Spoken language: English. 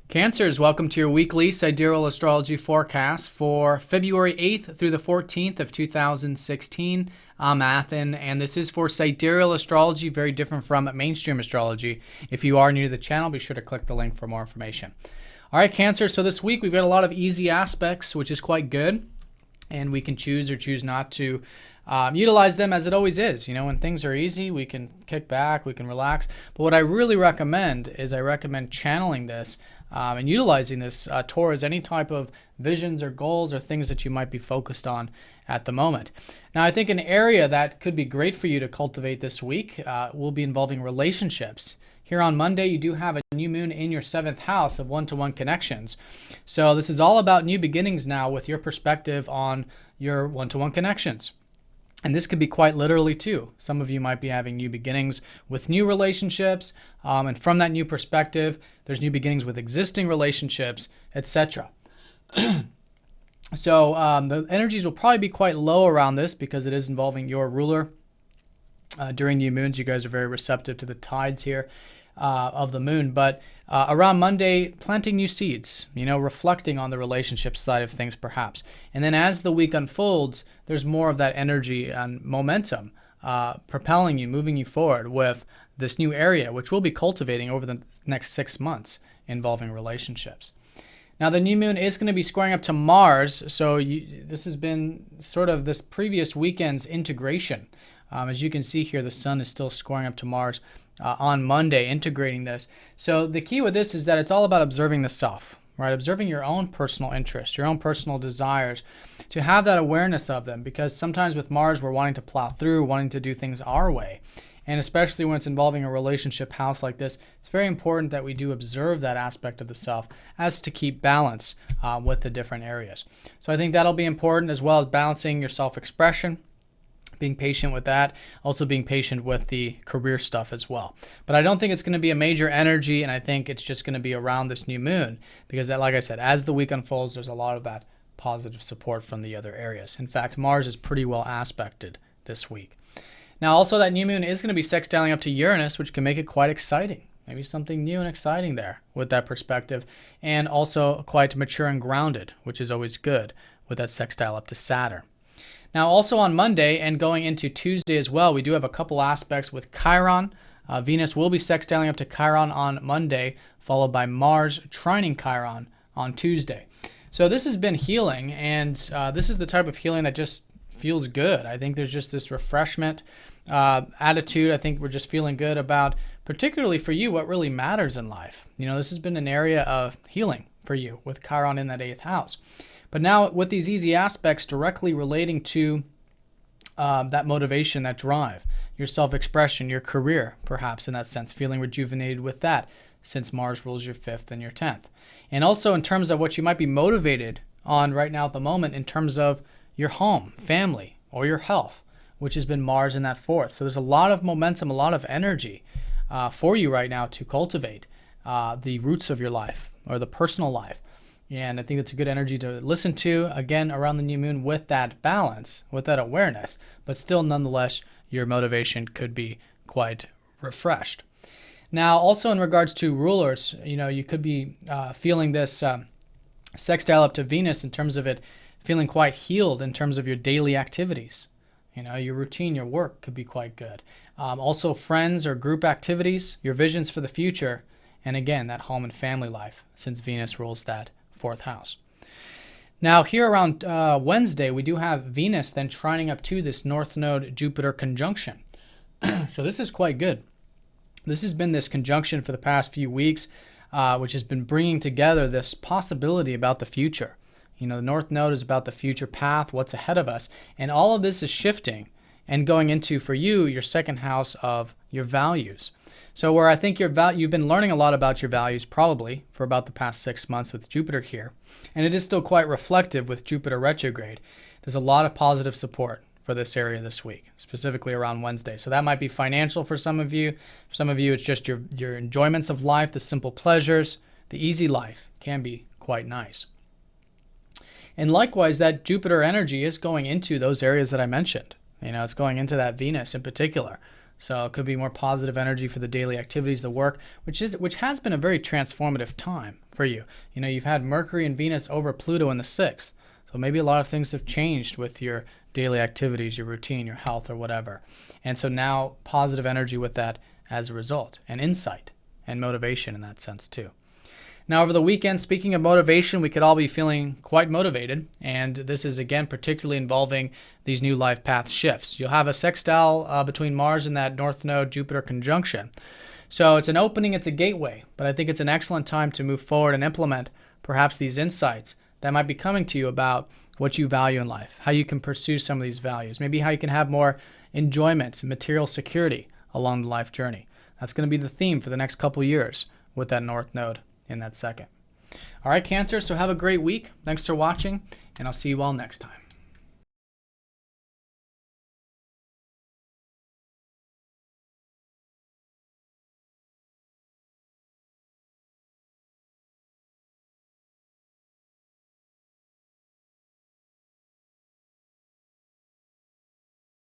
Cancers, welcome to your weekly Sidereal Astrology forecast for February 8th through the 14th of 2016. I'm Athen, and this is for Sidereal Astrology, very different from mainstream astrology. If you are new to the channel, be sure to click the link for more information. All right, Cancer, so this week we've got a lot of easy aspects, which is quite good, and we can choose or choose not to utilize them as it always is. You know, when things are easy, we can kick back, we can relax. But what I really recommend is I recommend channeling this and utilizing this towards any type of visions or goals or things that you might be focused on at the moment. Now, I think an area that could be great for you to cultivate this week will be involving relationships. Here on Monday, you do have a new moon in your 7th house of one-to-one connections. So this is all about new beginnings now with your perspective on your one-to-one connections. And this could be quite literally too. Some of you might be having new beginnings with new relationships. And from that new perspective, there's new beginnings with existing relationships, etc. So the energies will probably be quite low around this because it is involving your ruler. During new moons, you guys are very receptive to the tides here of the moon. But around Monday, planting new seeds, you know, reflecting on the relationship side of things perhaps. And then as the week unfolds, there's more of that energy and momentum propelling you, moving you forward with this new area, which we'll be cultivating over the next 6 months involving relationships. Now, the new moon is going to be squaring up to Mars, so this has been sort of this previous weekend's integration. As you can see here, the sun is still squaring up to Mars on Monday, integrating this. So the key with this is that it's all about observing the self, right? Observing your own personal interests, your own personal desires, to have that awareness of them, because sometimes with Mars, we're wanting to plow through, wanting to do things our way. And especially when it's involving a relationship house like this, it's very important that we do observe that aspect of the self as to keep balance with the different areas. So I think that'll be important, as well as balancing your self-expression, being patient with that, also being patient with the career stuff as well. But I don't think it's going to be a major energy, and I think it's just going to be around this new moon because, like I said, as the week unfolds, there's a lot of that positive support from the other areas. In fact, Mars is pretty well aspected this week. Now, also that new moon is going to be sextiling up to Uranus, which can make it quite exciting. Maybe something new and exciting there with that perspective, and also quite mature and grounded, which is always good with that sextile up to Saturn. Now, also on Monday and going into Tuesday as well, we do have a couple aspects with Chiron. Venus will be sextiling up to Chiron on Monday, followed by Mars trining Chiron on Tuesday. So this has been healing, and this is the type of healing that just feels good. I think there's just this refreshment attitude. I think we're just feeling good about, particularly for you, what really matters in life. You know, this has been an area of healing for you with Chiron in that 8th house. But now with these easy aspects directly relating to that motivation, that drive, your self-expression, your career, perhaps in that sense, feeling rejuvenated with that since Mars rules your 5th and your 10th. And also in terms of what you might be motivated on right now at the moment in terms of your home, family, or your health, which has been Mars in that 4th. So there's a lot of momentum, a lot of energy for you right now to cultivate the roots of your life or the personal life. And I think it's a good energy to listen to, again, around the new moon with that balance, with that awareness. But still, nonetheless, your motivation could be quite refreshed. Now, also in regards to rulers, you know, you could be feeling this sextile up to Venus in terms of it feeling quite healed in terms of your daily activities. You know, your routine, your work could be quite good. Also, friends or group activities, your visions for the future, and again, that home and family life, since Venus rules that 4th house. Now, here around Wednesday, we do have Venus then trining up to this North Node Jupiter conjunction. So this is quite good. This has been this conjunction for the past few weeks, which has been bringing together this possibility about the future. You know, the North Node is about the future path, what's ahead of us. And all of this is shifting and going into, for you, your 2nd house of your values. So where I think you've been learning a lot about your values probably for about the past 6 months with Jupiter here. And it is still quite reflective with Jupiter retrograde. There's a lot of positive support for this area this week, specifically around Wednesday. So that might be financial for some of you. For some of you, it's just your enjoyments of life, the simple pleasures, the easy life can be quite nice. And likewise, that Jupiter energy is going into those areas that I mentioned. You know, it's going into that Venus in particular. So it could be more positive energy for the daily activities, the work, which has been a very transformative time for you. You know, you've had Mercury and Venus over Pluto in the 6th. So maybe a lot of things have changed with your daily activities, your routine, your health, or whatever. And so now positive energy with that as a result, and insight and motivation in that sense too. Now, over the weekend, speaking of motivation, we could all be feeling quite motivated. And this is, again, particularly involving these new life path shifts. You'll have a sextile between Mars and that North Node Jupiter conjunction. So it's an opening, it's a gateway. But I think it's an excellent time to move forward and implement perhaps these insights that might be coming to you about what you value in life, how you can pursue some of these values, maybe how you can have more enjoyment and material security along the life journey. That's going to be the theme for the next couple years with that North Node in that second. All right, Cancer, so have a great week. Thanks for watching, and I'll see you all next time.